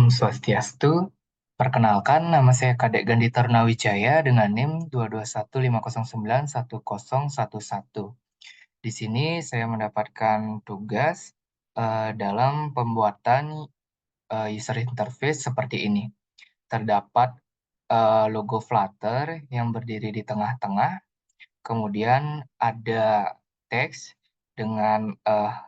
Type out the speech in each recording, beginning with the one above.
Om Swastiastu. Perkenalkan, nama saya Kadek Gandi Tarnawijaya dengan NIM 22150910111. Di sini saya mendapatkan tugas dalam pembuatan user interface seperti ini. Terdapat logo Flutter yang berdiri di tengah-tengah, kemudian ada teks dengan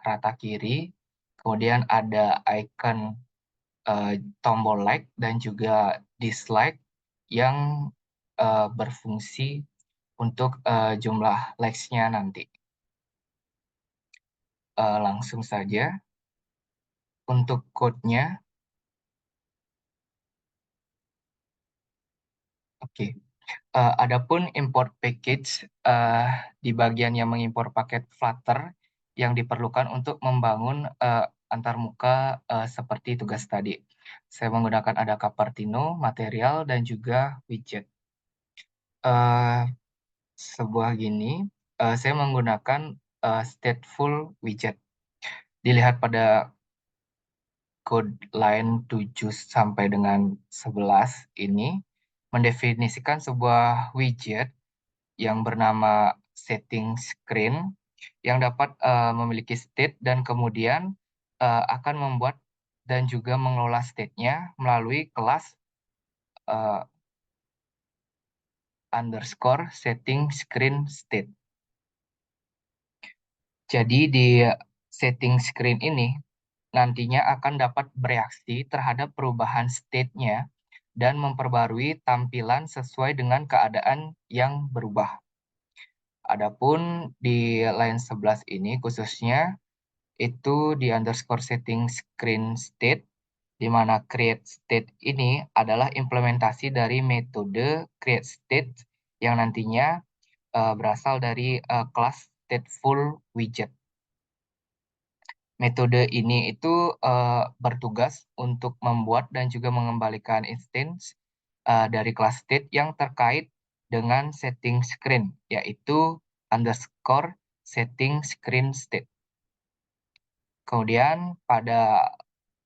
rata kiri, kemudian ada icon tombol like dan juga dislike yang berfungsi untuk jumlah likes-nya nanti. Langsung saja untuk code-nya. Oke. Adapun import package di bagian yang mengimpor paket Flutter yang diperlukan untuk membangun antarmuka seperti tugas tadi. Saya menggunakan ada Cupertino, material, dan juga widget. Uh, sebuah gini, saya menggunakan stateful widget. Dilihat pada code line 7 sampai dengan 11 ini, mendefinisikan sebuah widget yang bernama setting screen yang dapat memiliki state dan kemudian akan membuat dan juga mengelola state-nya melalui kelas underscore setting screen state. Jadi di setting screen ini nantinya akan dapat bereaksi terhadap perubahan state-nya dan memperbarui tampilan sesuai dengan keadaan yang berubah. Adapun di line 11 ini khususnya itu di underscore setting screen state, di mana create state ini adalah implementasi dari metode create state yang nantinya berasal dari kelas stateful widget. Metode ini itu bertugas untuk membuat dan juga mengembalikan instance dari kelas state yang terkait dengan setting screen, yaitu underscore setting screen state. Kemudian pada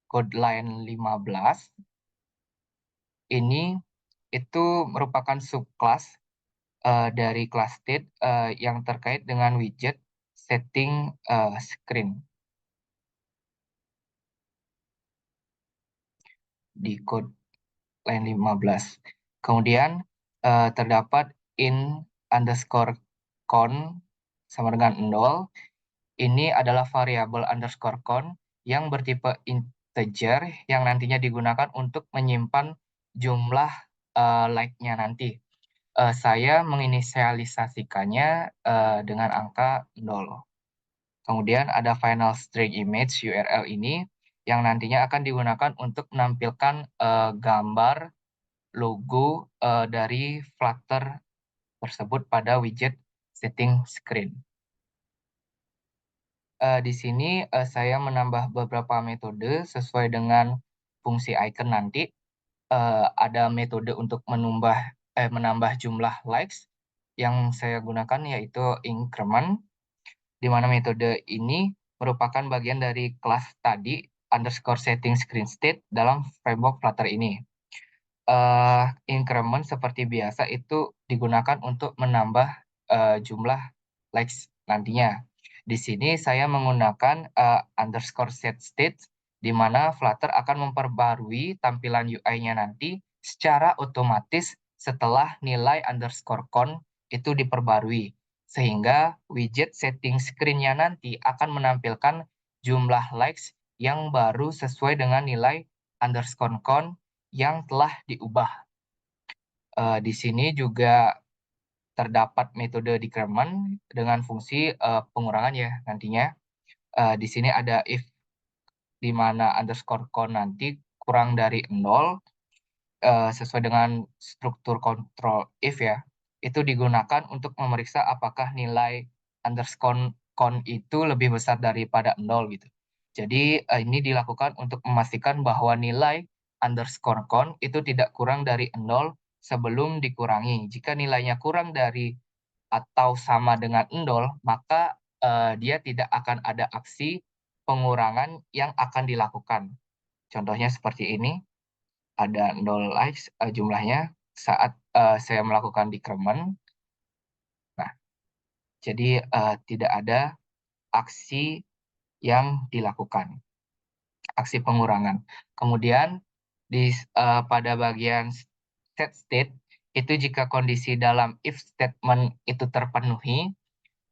code line 15 ini itu merupakan subclass dari kelas state yang terkait dengan widget setting screen. Di code line 15. Kemudian terdapat in underscore con sama dengan 0. Ini adalah variabel underscore con yang bertipe integer yang nantinya digunakan untuk menyimpan jumlah like-nya nanti. Saya menginisialisasikannya dengan angka 0. Kemudian ada final string image URL ini yang nantinya akan digunakan untuk menampilkan gambar logo dari Flutter tersebut pada widget setting screen. Di sini saya menambah beberapa metode sesuai dengan fungsi icon nanti. Ada metode untuk menambah jumlah likes yang saya gunakan yaitu increment, di mana metode ini merupakan bagian dari kelas tadi underscore setting screen state dalam framework Flutter ini. Increment seperti biasa itu digunakan untuk menambah jumlah likes nantinya. Di sini saya menggunakan underscore set state, di mana Flutter akan memperbarui tampilan UI-nya nanti secara otomatis setelah nilai underscore con itu diperbarui. Sehingga widget setting screen-nya nanti akan menampilkan jumlah likes yang baru sesuai dengan nilai underscore con yang telah diubah. Di sini juga terdapat metode decrement dengan fungsi pengurangan ya nantinya. Di sini ada if, di mana underscore con nanti kurang dari 0 sesuai dengan struktur kontrol if ya. Itu digunakan untuk memeriksa apakah nilai underscore con itu lebih besar daripada 0 gitu. Jadi ini dilakukan untuk memastikan bahwa nilai underscore con itu tidak kurang dari 0 sebelum dikurangi. Jika nilainya kurang dari atau sama dengan 0, maka dia tidak akan ada aksi pengurangan yang akan dilakukan. Contohnya seperti ini. ada 0 likes jumlahnya saat saya melakukan decrement. Nah, jadi tidak ada aksi yang dilakukan, aksi pengurangan. Kemudian pada bagian set state itu jika kondisi dalam if statement itu terpenuhi,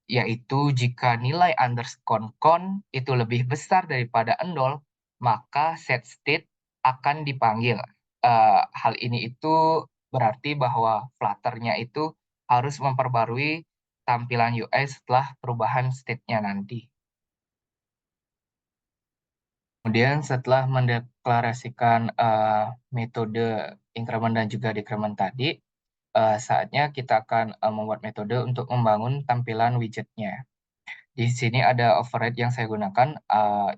yaitu jika nilai underscore con itu lebih besar daripada 0, maka set state akan dipanggil. Hal ini itu berarti bahwa Flutter-nya itu harus memperbarui tampilan UI setelah perubahan state-nya nanti. Kemudian setelah mendeklarasikan metode increment dan juga decrement tadi, saatnya kita akan membuat metode untuk membangun tampilan widgetnya. Di sini ada override yang saya gunakan,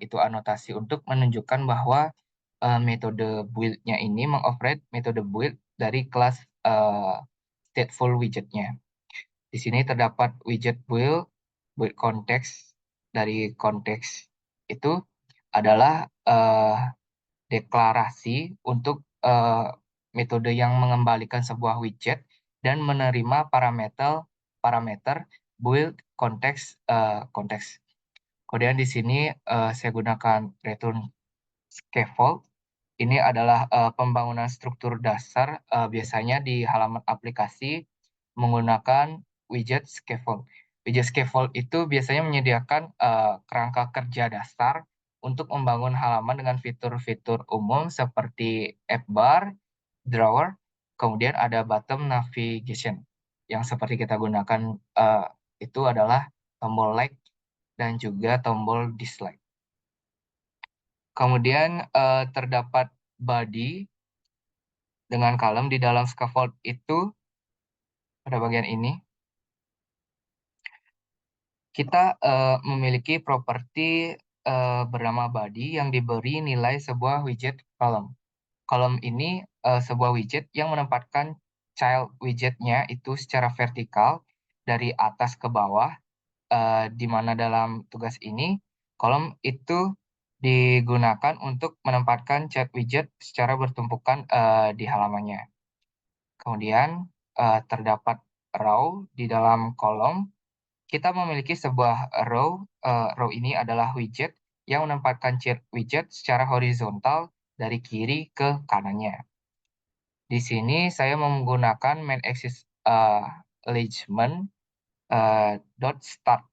itu anotasi untuk menunjukkan bahwa metode build-nya ini mengoverride metode build dari kelas stateful widgetnya. Di sini terdapat widget build, build context. Dari konteks itu adalah deklarasi untuk metode yang mengembalikan sebuah widget dan menerima parameter build konteks konteks. Kemudian di sini saya gunakan return scaffold. Ini adalah pembangunan struktur dasar biasanya di halaman aplikasi menggunakan widget scaffold. Widget scaffold itu biasanya menyediakan kerangka kerja dasar untuk membangun halaman dengan fitur-fitur umum seperti app bar, drawer, kemudian ada bottom navigation. Yang seperti kita gunakan itu adalah tombol like dan juga tombol dislike. Kemudian terdapat body dengan column di dalam scaffold itu pada bagian ini. Kita memiliki properti bernama body yang diberi nilai sebuah widget column. Column ini sebuah widget yang menempatkan child widgetnya itu secara vertikal dari atas ke bawah, di mana dalam tugas ini kolom itu digunakan untuk menempatkan child widget secara bertumpukan di halamannya. Kemudian terdapat row di dalam kolom. Kita memiliki sebuah row. Row ini adalah widget yang menempatkan child widget secara horizontal dari kiri ke kanannya. Di sini saya menggunakan main axis alignment dot start.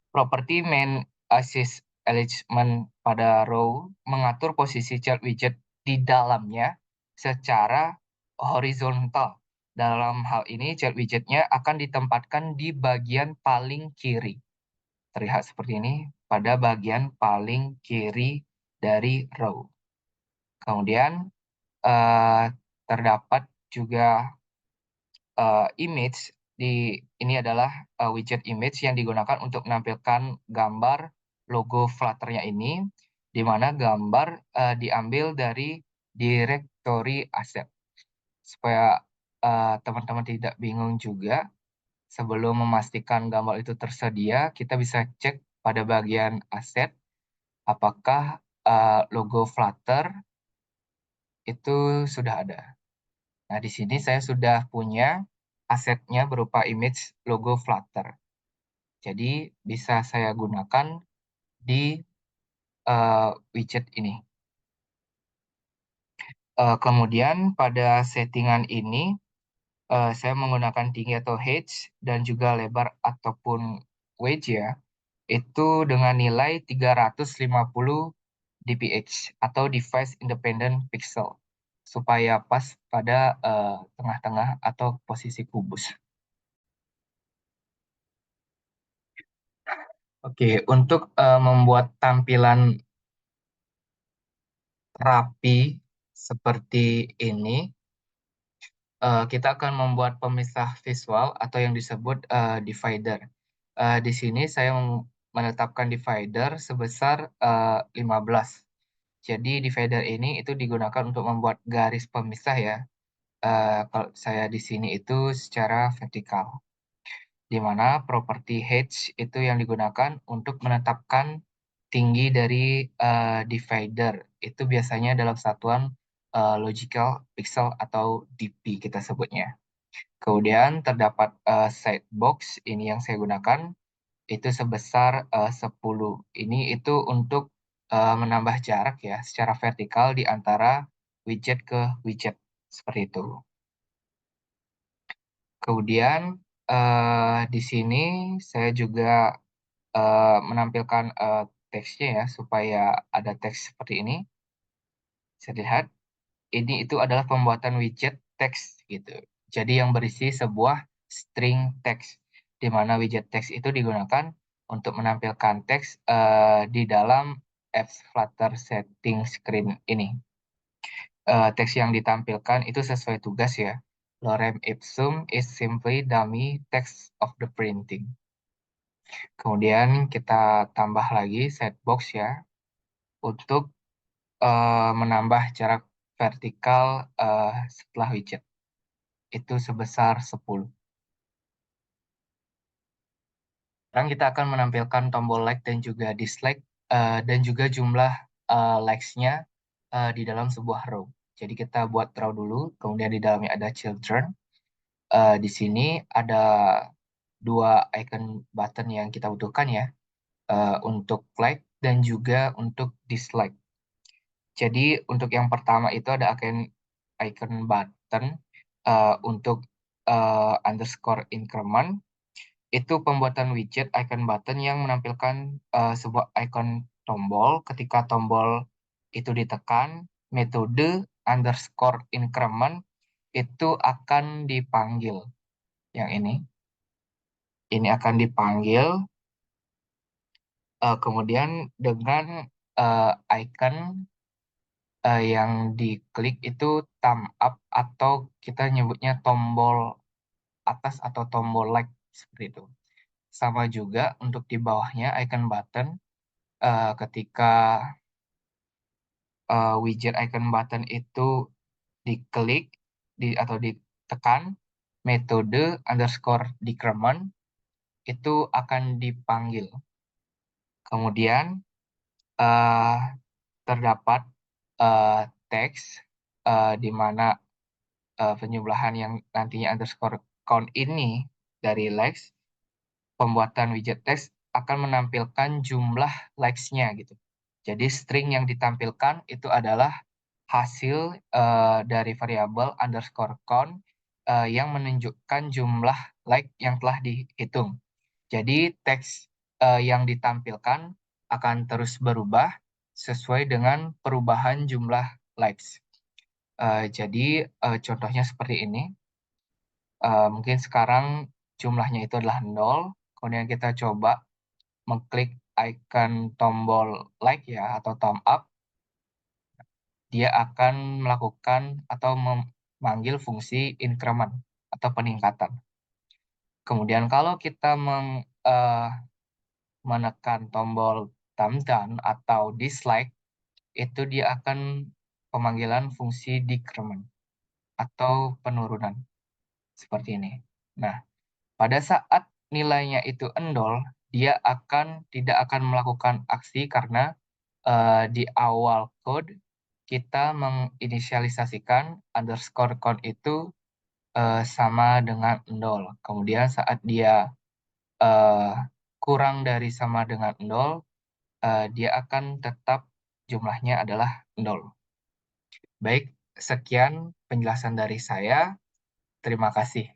Properti main axis alignment pada row mengatur posisi child widget di dalamnya secara horizontal. Dalam hal ini, child widgetnya akan ditempatkan di bagian paling kiri. Terlihat seperti ini pada bagian paling kiri dari row. Kemudian terdapat juga image ini adalah widget image yang digunakan untuk menampilkan gambar logo Flutter-nya ini, di mana gambar diambil dari directory asset. Supaya teman-teman tidak bingung juga, sebelum memastikan gambar itu tersedia, kita bisa cek pada bagian aset apakah logo Flutter itu sudah ada. Nah, di sini saya sudah punya asetnya berupa image logo Flutter. Jadi bisa saya gunakan di widget ini. Kemudian pada settingan ini saya menggunakan tinggi atau height dan juga lebar ataupun wedge ya, itu dengan nilai 350 dph atau device independent pixel supaya pas pada tengah-tengah atau posisi kubus. Oke, untuk membuat tampilan rapi seperti ini, kita akan membuat pemisah visual atau yang disebut divider. Di sini saya menetapkan divider sebesar 15. Jadi divider ini itu digunakan untuk membuat garis pemisah ya. Kalau saya di sini itu secara vertikal, di mana properti hedge itu yang digunakan untuk menetapkan tinggi dari divider. Itu biasanya dalam satuan logical pixel atau DP kita sebutnya. Kemudian terdapat side box ini yang saya gunakan itu sebesar 10. Ini itu untuk menambah jarak ya secara vertikal di antara widget ke widget seperti itu. Kemudian di sini saya juga menampilkan teksnya ya supaya ada teks seperti ini. Bisa dilihat, ini itu adalah pembuatan widget teks gitu. Jadi yang berisi sebuah string teks, di mana widget teks itu digunakan untuk menampilkan teks di dalam apps Flutter setting screen ini. Teks yang ditampilkan itu sesuai tugas ya. Lorem ipsum is simply dummy text of the printing. Kemudian kita tambah lagi setbox ya untuk menambah jarak vertikal setelah widget. Itu sebesar 10. Sekarang kita akan menampilkan tombol like dan juga dislike dan juga jumlah likes-nya di dalam sebuah row. Jadi kita buat row dulu, kemudian di dalamnya ada children. Di sini ada dua icon button yang kita butuhkan ya, untuk like dan juga untuk dislike. Jadi untuk yang pertama itu ada icon button untuk underscore increment. Itu pembuatan widget icon button yang menampilkan sebuah icon tombol. Ketika tombol itu ditekan, metode underscore increment itu akan dipanggil. Yang ini akan dipanggil, kemudian dengan icon yang diklik itu thumb up atau kita nyebutnya tombol atas atau tombol like seperti itu. Sama juga untuk di bawahnya icon button ketika widget icon button itu diklik atau ditekan, metode underscore decrement itu akan dipanggil. Kemudian uh, terdapat teks di mana penjumlahan yang nantinya underscore count ini dari likes, pembuatan widget text akan menampilkan jumlah likes-nya gitu. Jadi string yang ditampilkan itu adalah hasil dari variabel underscore count yang menunjukkan jumlah like yang telah dihitung. Jadi teks yang ditampilkan akan terus berubah sesuai dengan perubahan jumlah likes. Jadi contohnya seperti ini. Mungkin sekarang jumlahnya itu adalah 0. Kemudian kita coba mengklik icon tombol like ya atau thumb up. Dia akan melakukan atau memanggil fungsi increment atau peningkatan. Kemudian kalau kita menekan tombol thumb down atau dislike, itu dia akan pemanggilan fungsi decrement atau penurunan seperti ini. Nah, pada saat nilainya itu 0, dia tidak akan melakukan aksi karena di awal code kita menginisialisasikan underscore count itu sama dengan 0. Kemudian saat dia eh, kurang dari sama dengan 0, dia akan tetap jumlahnya adalah 0. Baik, sekian penjelasan dari saya. Terima kasih.